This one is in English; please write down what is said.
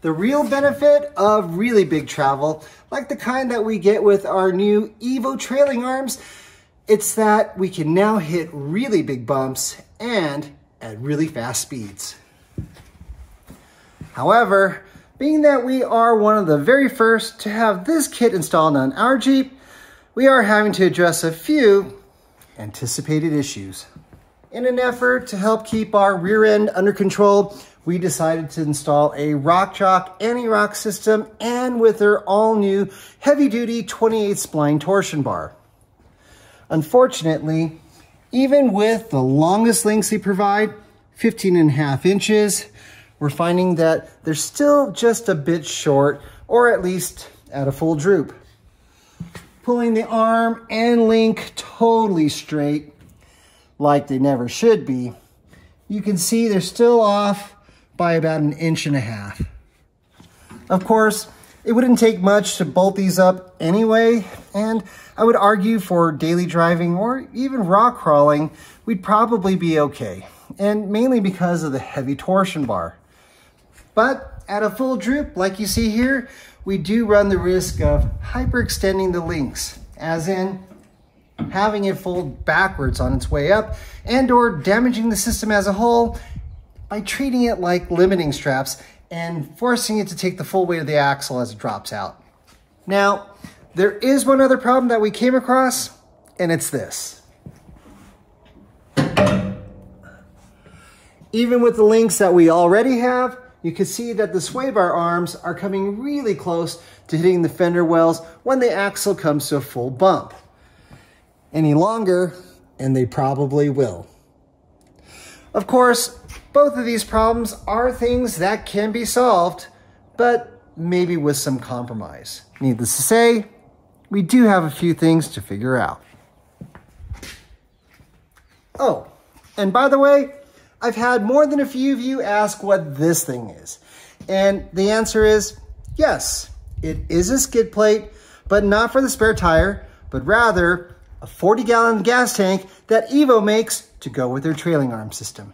The real benefit of really big travel, like the kind that we get with our new EVO Trailing Arms, it's that we can now hit really big bumps and at really fast speeds. However, being that we are one of the very first to have this kit installed on our Jeep, we are having to address a few anticipated issues. In an effort to help keep our rear end under control, we decided to install a RockJock Antirock system and with their all-new heavy-duty 28 spline torsion bar. Unfortunately, even with the longest links they provide, 15.5 inches, we're finding that they're still just a bit short, or at least at a full droop. Pulling the arm and link totally straight, like they never should be, you can see they're still off by about 1.5 inches. Of course, it wouldn't take much to bolt these up anyway, and I would argue for daily driving or even rock crawling, we'd probably be okay, and mainly because of the heavy torsion bar. But at a full droop, like you see here, we do run the risk of hyperextending the links, as in having it fold backwards on its way up and or damaging the system as a whole by treating it like limiting straps and forcing it to take the full weight of the axle as it drops out. Now, there is one other problem that we came across, and it's this. Even with the links that we already have, you can see that the sway bar arms are coming really close to hitting the fender wells when the axle comes to a full bump. Any longer, and they probably will. Of course, both of these problems are things that can be solved, but maybe with some compromise. Needless to say, we do have a few things to figure out. Oh, and by the way, I've had more than a few of you ask what this thing is. And the answer is yes, it is a skid plate, but not for the spare tire, but rather a 40-gallon gas tank that EVO makes to go with their trailing arm system.